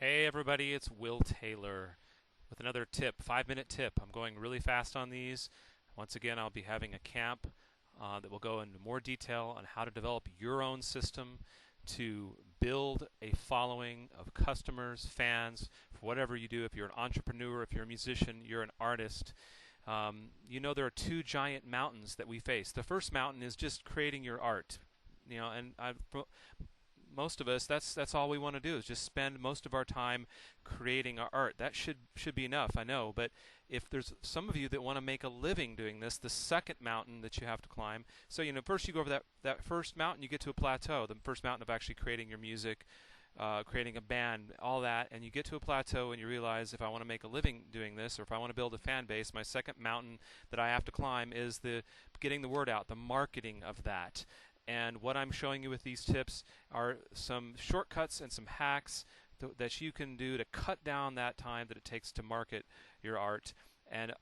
Hey everybody, it's Will Taylor with another tip, 5-minute tip. I'm going really fast on these. Once again, I'll be having a camp that will go into more detail on how to develop your own system to build a following of customers, fans, for whatever you do. If you're an entrepreneur, if you're a musician, you're an artist. There are two giant mountains that we face. The first mountain is just creating your art. And most of us, that's all we want to do is just spend most of our time creating our art. That should be enough, I know. But if there's some of you that want to make a living doing this, the second mountain that you have to climb. So first you go over that first mountain, you get to a plateau, the first mountain of actually creating your music, creating a band, all that, and you get to a plateau and you realize if I want to make a living doing this, or if I want to build a fan base, my second mountain that I have to climb is the getting the word out, the marketing of that. And what I'm showing you with these tips are some shortcuts and some hacks that you can do to cut down that time that it takes to market your art and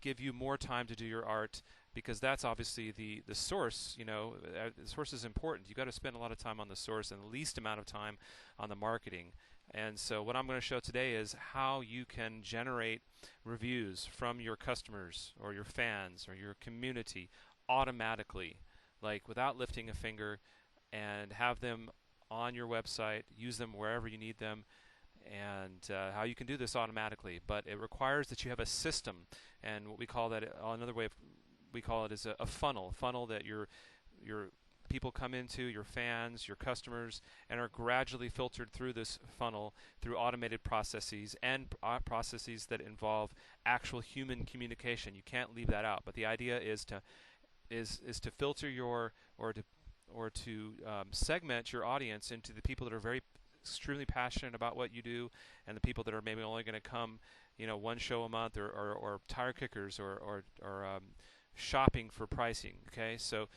give you more time to do your art, because that's obviously the source. The source is important. You've got to spend a lot of time on the source and the least amount of time on the marketing. And so what I'm going to show today is how you can generate reviews from your customers or your fans or your community automatically, like without lifting a finger, and have them on your website, use them wherever you need them, and how you can do this automatically. But it requires that you have a system, and what we call that, another way we call it is a funnel that your people come into, your fans, your customers, and are gradually filtered through this funnel through automated processes and processes that involve actual human communication. You can't leave that out. But the idea is to filter or to segment your audience into the people that are very extremely passionate about what you do, and the people that are maybe only going to come, one show a month, or tire kickers, or shopping for pricing. Okay, so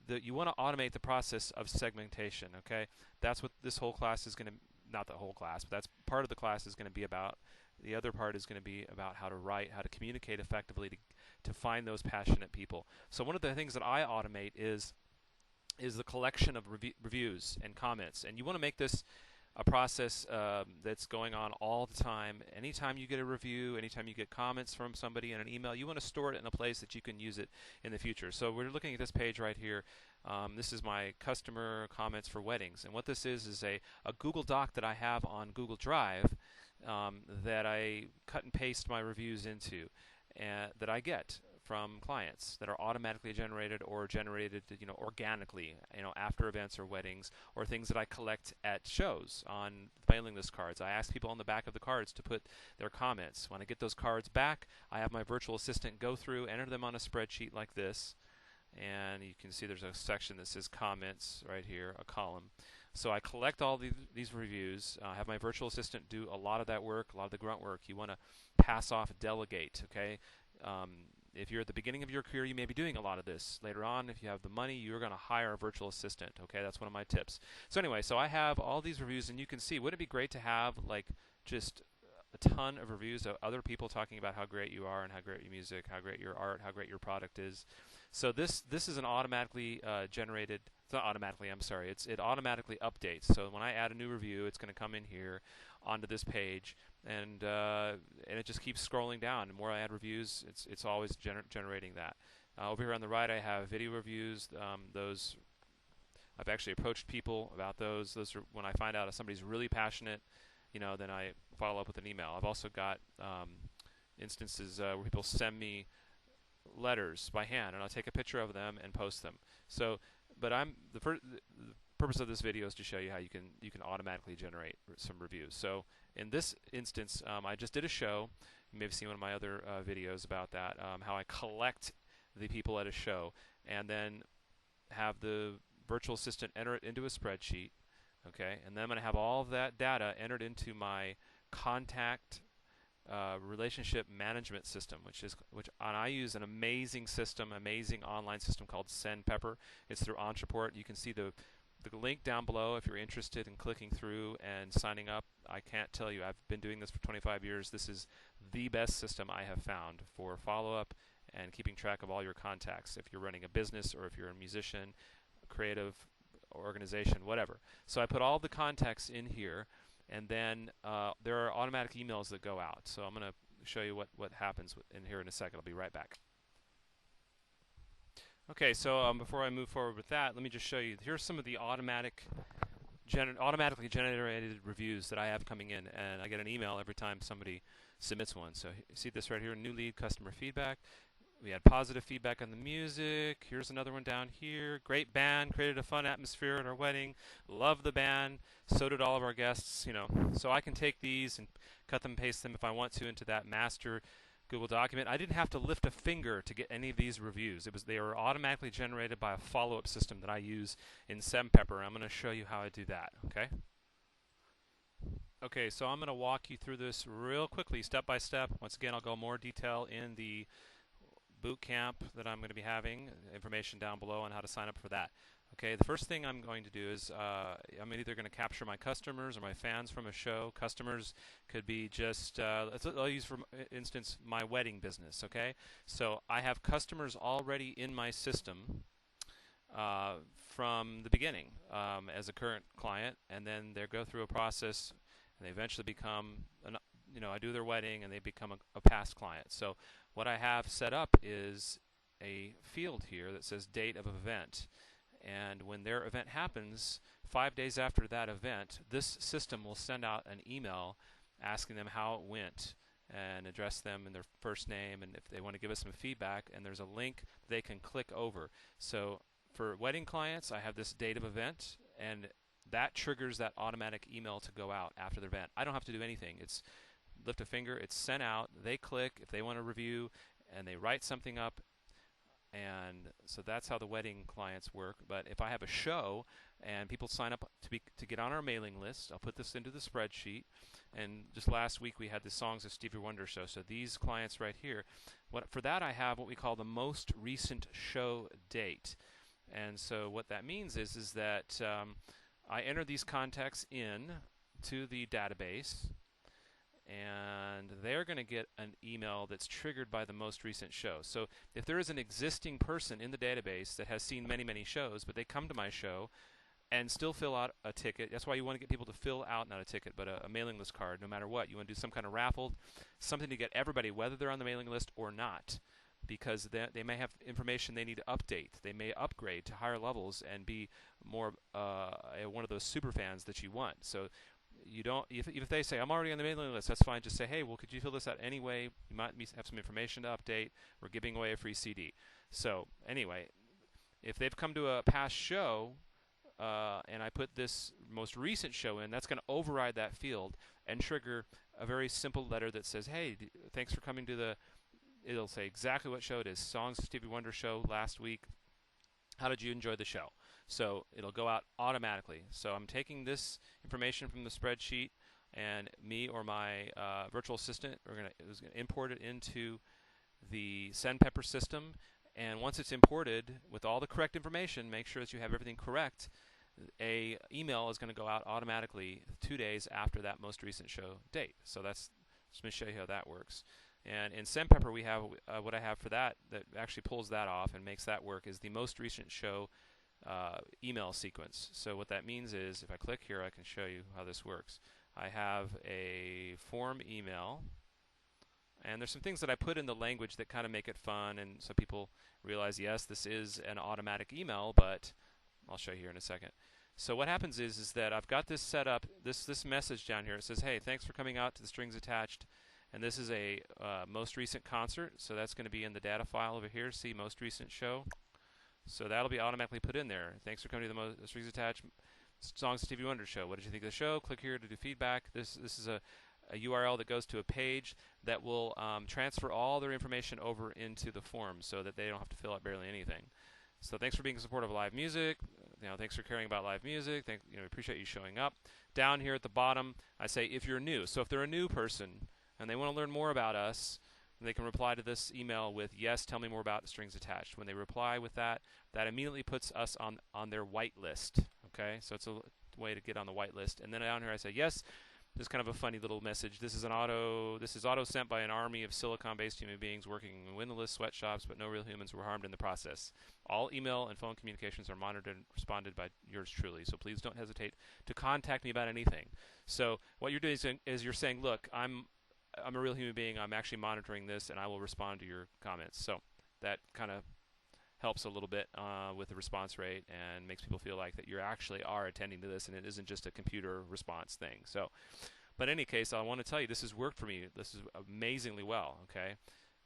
you want to automate the process of segmentation. Okay, that's what this whole class is going to, not the whole class, but that's part of the class is going to be about. The other part is going to be about how to write, how to communicate effectively to find those passionate people. So one of the things that I automate is the collection of reviews and comments. And you want to make this a process that's going on all the time. Anytime you get a review, anytime you get comments from somebody in an email, you want to store it in a place that you can use it in the future. So we're looking at this page right here. This is my customer comments for weddings. And what this is a Google Doc that I have on Google Drive that I cut and paste my reviews into, that I get from clients that are automatically generated or generated, organically, after events or weddings, or things that I collect at shows on mailing list cards. I ask people on the back of the cards to put their comments. When I get those cards back, I have my virtual assistant go through, enter them on a spreadsheet like this, and you can see there's a section that says comments right here, a column. So I collect all these reviews. I have my virtual assistant do a lot of that work, a lot of the grunt work. You want to pass off, delegate, okay? If you're at the beginning of your career, you may be doing a lot of this. Later on, if you have the money, you're going to hire a virtual assistant. Okay, that's one of my tips. So anyway, so I have all these reviews, and you can see, wouldn't it be great to have just a ton of reviews of other people talking about how great you are and how great your music, how great your art, how great your product is. So this is an automatically generated. It's not automatically. I'm sorry. It automatically updates. So when I add a new review, it's going to come in here onto this page, and it just keeps scrolling down. The more I add reviews, it's always generating that. Over here on the right, I have video reviews. Those I've actually approached people about those. Those are when I find out if somebody's really passionate, then I follow up with an email. I've also got instances where people send me letters by hand, and I'll take a picture of them and post them. So, but the purpose of this video is to show you how you can automatically generate some reviews. So in this instance, I just did a show. You may have seen one of my other videos about that, how I collect the people at a show and then have the virtual assistant enter it into a spreadsheet. Okay, and then I'm going to have all of that data entered into my contact relationship management system, which I use an amazing system, amazing online system called SendPepper. It's through Entreport. You can see the link down below if you're interested in clicking through and signing up. I can't tell you, I've been doing this for 25 years. This is the best system I have found for follow-up and keeping track of all your contacts if you're running a business or if you're a musician, creative organization, whatever. So I put all the contacts in here, and then there are automatic emails that go out. So I'm going to show you what happens in here in a second. I'll be right back. Okay, so before I move forward with that, let me just show you. Here's some of the automatically generated reviews that I have coming in, and I get an email every time somebody submits one. So see this right here, new lead, customer feedback. We had positive feedback on the music. Here's another one down here. Great band, created a fun atmosphere at our wedding. Love the band. So did all of our guests. You know, so I can take these and cut them and paste them if I want to into that master Google document. I didn't have to lift a finger to get any of these reviews. They were automatically generated by a follow-up system that I use in SendPepper. I'm going to show you how I do that. Okay. Okay, so I'm going to walk you through this real quickly, step by step. Once again, I'll go more detail in the boot camp that I'm going to be having, information down below on how to sign up for that. Okay, the first thing I'm going to do is I'm either going to capture my customers or my fans from a show. Customers could be just, I'll use for instance my wedding business, okay? So I have customers already in my system from the beginning as a current client, and then they go through a process and they eventually become, I do their wedding and they become a past client. So what I have set up is a field here that says date of event. And when their event happens, 5 days after that event, this system will send out an email asking them how it went and address them in their first name, and if they want to give us some feedback, and there's a link they can click over. So for wedding clients, I have this date of event, and that triggers that automatic email to go out after the event. I don't have to do anything. It's lift a finger, it's sent out, they click if they want to review, and they write something up. And so that's how the wedding clients work. But if I have a show and people sign up to get on our mailing list, I'll put this into the spreadsheet. And just last week we had the Songs of Stevie Wonder show. So these clients right here, for that I have what we call the most recent show date. And so what that means is that I enter these contacts in to the database, and they're going to get an email that's triggered by the most recent show. So if there is an existing person in the database that has seen many, many shows, but they come to my show and still fill out a ticket, that's why you want to get people to fill out, not a ticket, but a mailing list card, no matter what. You want to do some kind of raffle, something to get everybody, whether they're on the mailing list or not, because they may have information they need to update. They may upgrade to higher levels and be more one of those super fans that you want. So you don't, if they say, I'm already on the mailing list, that's fine. Just say, hey, well, could you fill this out anyway? You might have some information to update. We're giving away a free CD. So anyway, if they've come to a past show and I put this most recent show in, that's going to override that field and trigger a very simple letter that says, hey, thanks for coming to the, it'll say exactly what show it is. Songs of Stevie Wonder show last week. How did you enjoy the show? So it'll go out automatically. So I'm taking this information from the spreadsheet, and me or my virtual assistant is going to import it into the SendPepper system. And once it's imported with all the correct information, make sure that you have everything correct. A email is going to go out automatically 2 days after that most recent show date. So that's just going to show you how that works. And in SendPepper, we have what I have for that actually pulls that off and makes that work is the most recent show email sequence. So what that means is, if I click here, I can show you how this works. I have a form email, and there's some things that I put in the language that kind of make it fun, and so people realize, yes, this is an automatic email, but I'll show you here in a second. So what happens is that I've got this set up, this message down here. It says, hey, thanks for coming out to the strings attached. And this is a most recent concert, so that's going to be in the data file over here. See, most recent show. So that'll be automatically put in there. Thanks for coming to the most strings attached Songs of Stevie Wonder show. What did you think of the show? Click here to do feedback. This is a URL that goes to a page that will transfer all their information over into the form, so that they don't have to fill out barely anything. So thanks for being supportive of live music. Thanks for caring about live music. Appreciate you showing up. Down here at the bottom, I say if you're new. So if they're a new person and they want to learn more about us, they can reply to this email with, yes, tell me more about the strings attached. When they reply with that, that immediately puts us on their white list. Okay, so it's a way to get on the white list. And then down here I say, yes, This is kind of a funny little message. This is auto sent by an army of silicon-based human beings working in windowless sweatshops, but no real humans were harmed in the process. All email and phone communications are monitored and responded by yours truly. So please don't hesitate to contact me about anything. So what you're doing is you're saying, look, I'm a real human being. I'm actually monitoring this, and I will respond to your comments. So that kind of helps a little bit with the response rate and makes people feel like that you actually are attending to this and it isn't just a computer response thing. So, but in any case, I want to tell you this has worked for me. This is amazingly well, okay?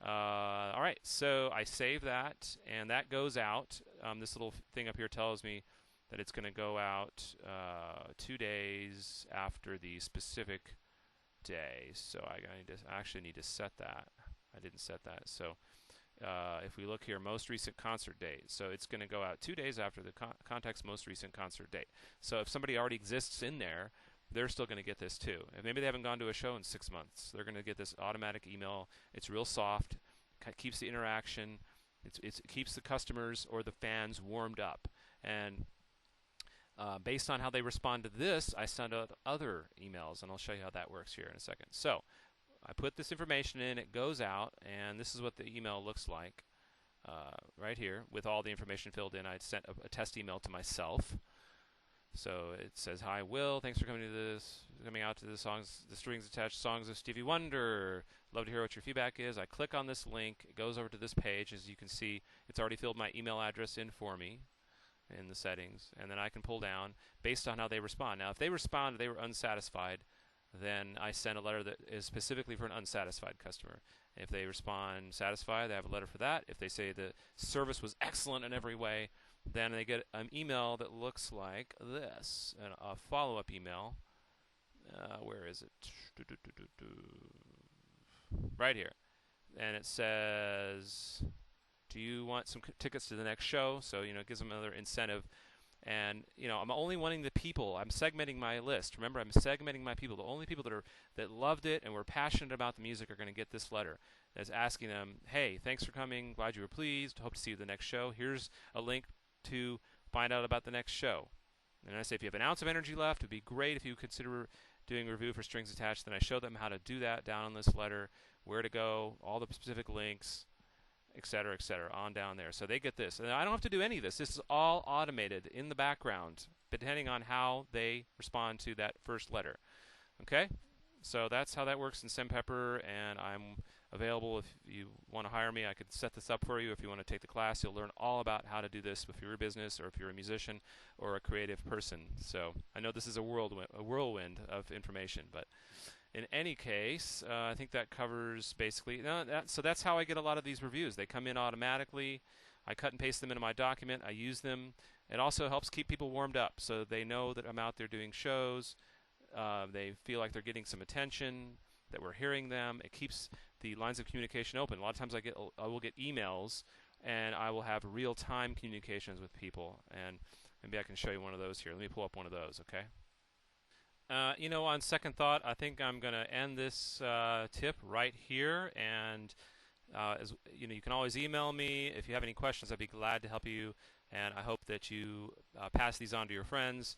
All right, so I save that, and that goes out. This little thing up here tells me that it's going to go out 2 days after the specific day. So I actually need to set that. I didn't set that. So if we look here, most recent concert date. So it's going to go out 2 days after the contact's most recent concert date. So if somebody already exists in there, they're still going to get this too. If maybe they haven't gone to a show in 6 months, they're going to get this automatic email. It's real soft, keeps the interaction, it keeps the customers or the fans warmed up. And based on how they respond to this, I send out other emails, and I'll show you how that works here in a second. So I put this information in, it goes out, and this is what the email looks like right here with all the information filled in. I'd sent a test email to myself. So it says, "Hi, Will. Thanks for coming out to the strings attached songs of Stevie Wonder. Love to hear what your feedback is." I click on this link. It goes over to this page. As you can see, it's already filled my email address in for me in the settings, and then I can pull down based on how they respond. Now, if they respond, they were unsatisfied, then I send a letter that is specifically for an unsatisfied customer. If they respond satisfied, they have a letter for that. If they say the service was excellent in every way, then they get an email that looks like this, a follow-up email. Where is it? Right here. And it says, do you want some tickets to the next show? So, it gives them another incentive. And, I'm only wanting the people. I'm segmenting my list. Remember, I'm segmenting my people. The only people that loved it and were passionate about the music are going to get this letter. That's asking them, hey, thanks for coming. Glad you were pleased. Hope to see you at the next show. Here's a link to find out about the next show. And I say, if you have an ounce of energy left, it would be great if you consider doing a review for Strings Attached. Then I show them how to do that down on this letter, where to go, all the specific links, et cetera, on down there. So they get this. And I don't have to do any of this. This is all automated in the background, depending on how they respond to that first letter. Okay? So that's how that works in SendPepper, and I'm available if you want to hire me. I could set this up for you. If you want to take the class, you'll learn all about how to do this if you're a business or if you're a musician or a creative person. So I know this is a whirlwind of information, but in any case, I think that covers basically. So that's how I get a lot of these reviews. They come in automatically. I cut and paste them into my document. I use them. It also helps keep people warmed up, so they know that I'm out there doing shows. They feel like they're getting some attention, that we're hearing them. It keeps the lines of communication open. A lot of times I will get emails, and I will have real-time communications with people. And maybe I can show you one of those here. Let me pull up one of those, okay? On second thought, I think I'm going to end this tip right here. And you can always email me if you have any questions. I'd be glad to help you. And I hope that you pass these on to your friends.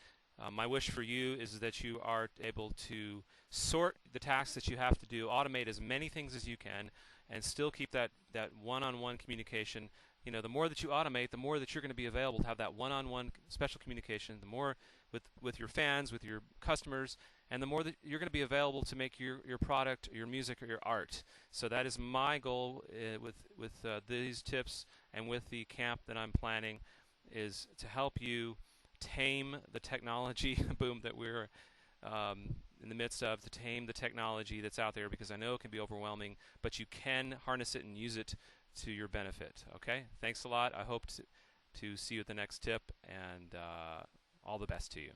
My wish for you is that you are able to sort the tasks that you have to do, automate as many things as you can, and still keep that one-on-one communication. The more that you automate, the more that you're going to be available to have that one-on-one special communication, the more with your fans, with your customers, and the more that you're going to be available to make your product, your music, or your art. So that is my goal with these tips and with the camp that I'm planning, is to help you tame the technology boom that we're in the midst of, to tame the technology that's out there, because I know it can be overwhelming, but you can harness it and use it to your benefit. Okay? Thanks a lot. I hope to see you at the next tip, and all the best to you.